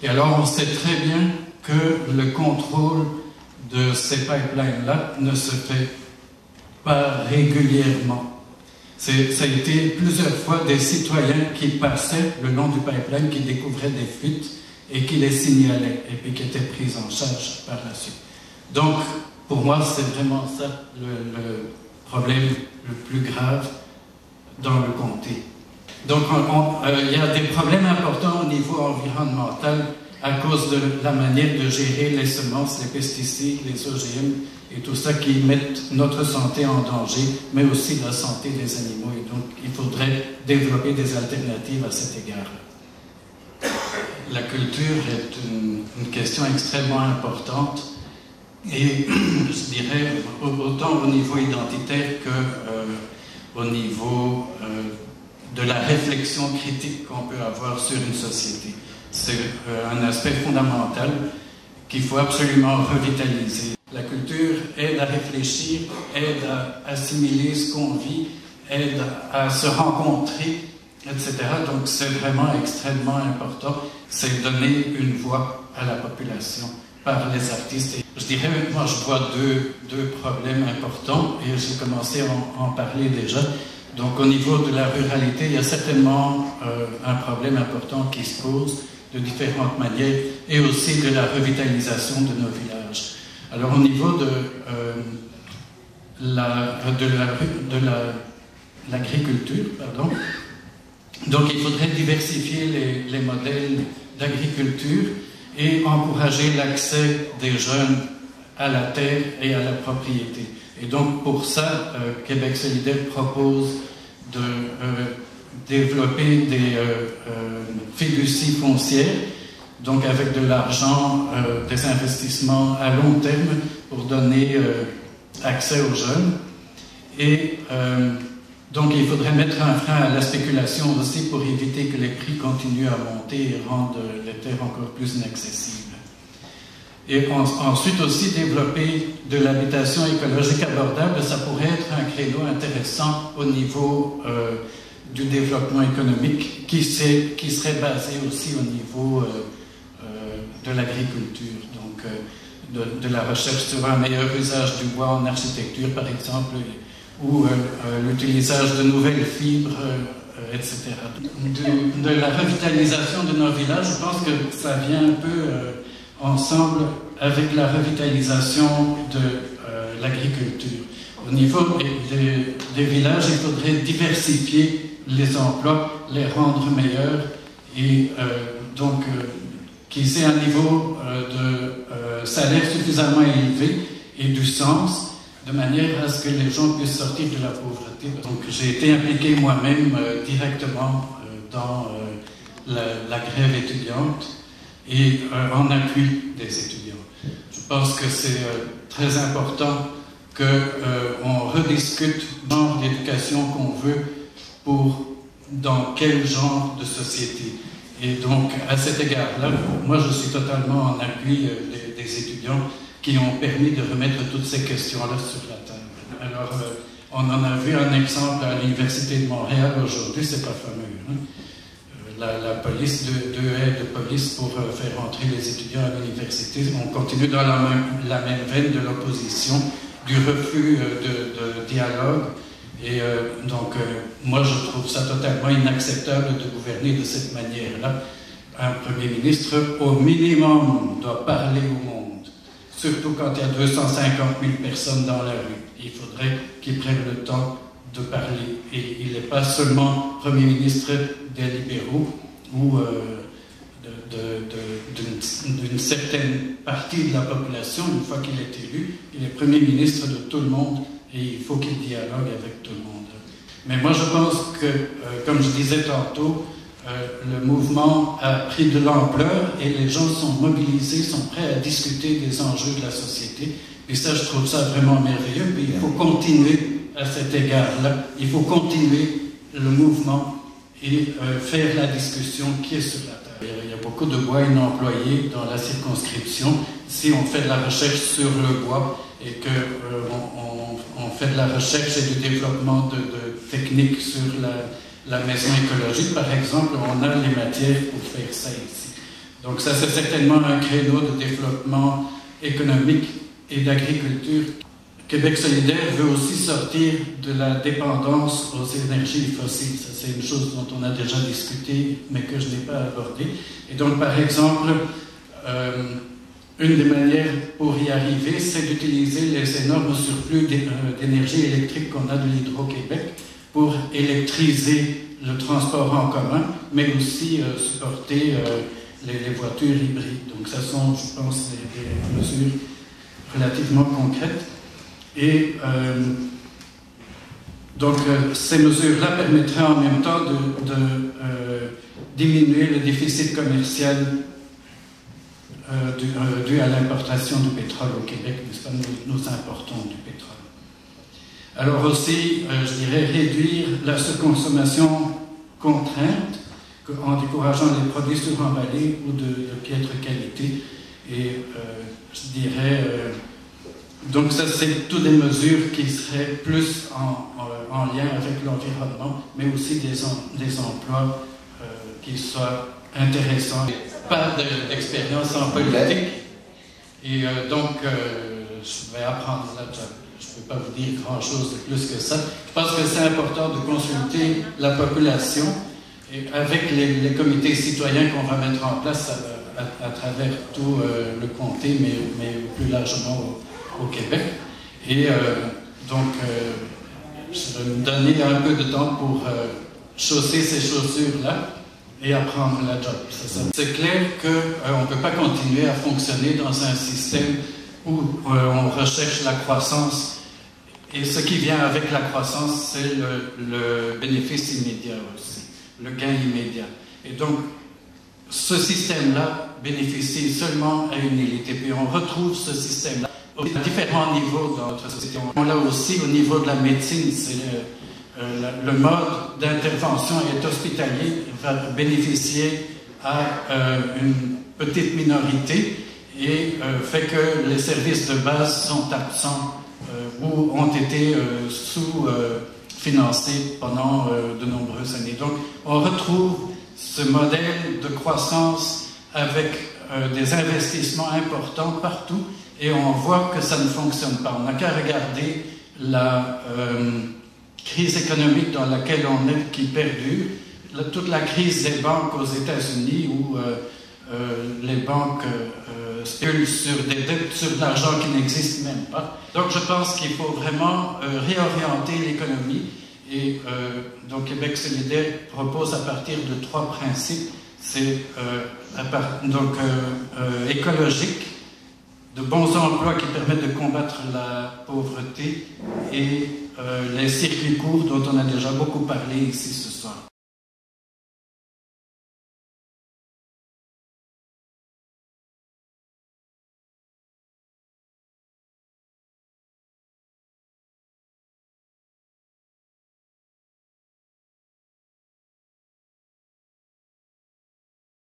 Et alors on sait très bien que le contrôle de ces pipelines-là ne se fait pas régulièrement. Ça a été plusieurs fois des citoyens qui passaient le long du pipeline, qui découvraient des fuites et qui les signalaient, et puis qui étaient pris en charge par la suite. Donc, pour moi, c'est vraiment ça le problème le plus grave dans le comté. Donc, il y a des problèmes importants au niveau environnemental à cause de la manière de gérer les semences, les pesticides, les OGM et tout ça qui mettent notre santé en danger, mais aussi la santé des animaux. Et donc, il faudrait développer des alternatives à cet égard. La culture est une question extrêmement importante et je dirais autant au niveau identitaire que au niveau de la réflexion critique qu'on peut avoir sur une société. C'est un aspect fondamental qu'il faut absolument revitaliser. La culture aide à réfléchir, aide à assimiler ce qu'on vit, aide à se rencontrer, etc. Donc c'est vraiment extrêmement important. C'est donner une voix à la population par les artistes. Et je dirais, moi je vois deux problèmes importants et j'ai commencé à en parler déjà. Donc au niveau de la ruralité, il y a certainement un problème important qui se pose de différentes manières et aussi de la revitalisation de nos villages. Alors au niveau de l'agriculture, donc il faudrait diversifier les modèles d'agriculture et encourager l'accès des jeunes à la terre et à la propriété. Et donc pour ça, Québec solidaire propose de développer des fiducies foncières, donc avec de l'argent, des investissements à long terme pour donner accès aux jeunes. Et donc il faudrait mettre un frein à la spéculation aussi pour éviter que les prix continuent à monter et rendent les terres encore plus inaccessibles. Et ensuite aussi développer de l'habitation écologique abordable, ça pourrait être un créneau intéressant au niveau du développement économique qui serait basé aussi au niveau de l'agriculture, donc de la recherche sur un meilleur usage du bois en architecture par exemple, ou l'utilisation de nouvelles fibres, etc. De la revitalisation de nos villages, je pense que ça vient un peu ensemble avec la revitalisation de l'agriculture. Au niveau des villages, il faudrait diversifier les emplois, les rendre meilleurs et donc qu'ils aient un niveau de salaire suffisamment élevé et du sens, de manière à ce que les gens puissent sortir de la pauvreté. Donc j'ai été impliqué moi-même directement dans la grève étudiante et en appui des étudiants. Je pense que c'est très important qu'on rediscute le genre d'éducation qu'on veut pour dans quel genre de société. Et donc, à cet égard-là, moi je suis totalement en appui des étudiants qui ont permis de remettre toutes ces questions-là sur la table. Alors, on en a vu un exemple à l'Université de Montréal aujourd'hui, c'est pas fameux, hein? La police, deux aides de police pour faire entrer les étudiants à l'université. On continue dans la même veine de l'opposition, du refus de dialogue. Et donc, moi, je trouve ça totalement inacceptable de gouverner de cette manière-là. Un Premier ministre, au minimum, doit parler au monde, surtout quand il y a 250 000 personnes dans la rue. Il faudrait qu'il prenne le temps de parler. Et il n'est pas seulement Premier ministre des libéraux ou d'une certaine partie de la population. Une fois qu'il est élu, il est Premier ministre de tout le monde et il faut qu'il dialogue avec tout le monde. Mais moi je pense que, comme je disais tantôt, le mouvement a pris de l'ampleur et les gens sont mobilisés, sont prêts à discuter des enjeux de la société. Et ça, je trouve ça vraiment merveilleux. Puis il faut continuer à cet égard-là. Il faut continuer le mouvement et faire la discussion qui est sur la table. Il y a beaucoup de bois inemployés dans la circonscription. Si on fait de la recherche sur le bois et qu'on fait de la recherche et du développement de techniques sur la maison écologique, par exemple, on a les matières pour faire ça ici. Donc ça, c'est certainement un créneau de développement économique et d'agriculture. Québec solidaire veut aussi sortir de la dépendance aux énergies fossiles. Ça, c'est une chose dont on a déjà discuté, mais que je n'ai pas abordée. Et donc, par exemple, une des manières pour y arriver, c'est d'utiliser les énormes surplus d'énergie électrique qu'on a de l'Hydro-Québec pour électriser le transport en commun, mais aussi supporter les voitures hybrides. Donc, ça sont, je pense, des mesures relativement concrètes. Et donc, ces mesures-là permettraient en même temps de diminuer le déficit commercial dû à l'importation du pétrole au Québec, puisque nous importons du pétrole. Alors aussi, je dirais, réduire la surconsommation contrainte en décourageant les produits suremballés ou de piètre qualité. Et je dirais... donc ça, c'est toutes des mesures qui seraient plus en lien avec l'environnement, mais aussi des emplois qui soient intéressants. Pas d'expérience en politique, et donc je vais apprendre là. Je ne peux pas vous dire grand-chose de plus que ça. Je pense que c'est important de consulter la population et avec les comités citoyens qu'on va mettre en place à travers tout le comté, mais plus largement au Québec. Et donc, je vais me donner un peu de temps pour chausser ces chaussures-là et apprendre la job. C'est clair qu'on ne peut pas continuer à fonctionner dans un système où on recherche la croissance. Et ce qui vient avec la croissance, c'est le bénéfice immédiat aussi, le gain immédiat. Et donc, ce système-là bénéficie seulement à une élite. Et puis, on retrouve ce système-là à différents niveaux dans notre société. On l'a aussi au niveau de la médecine. C'est le mode d'intervention est hospitalier, va bénéficier à une petite minorité et fait que les services de base sont absents ou ont été sous-financés pendant de nombreuses années. Donc, on retrouve ce modèle de croissance avec des investissements importants partout et on voit que ça ne fonctionne pas. On n'a qu'à regarder la crise économique dans laquelle on est, qui perdure, toute la crise des banques aux États-Unis où les banques spéculent sur des dettes, sur de l'argent qui n'existe même pas. Donc je pense qu'il faut vraiment réorienter l'économie et donc Québec solidaire propose à partir de 3 principes. C'est écologique, de bons emplois qui permettent de combattre la pauvreté et les circuits courts dont on a déjà beaucoup parlé ici ce soir.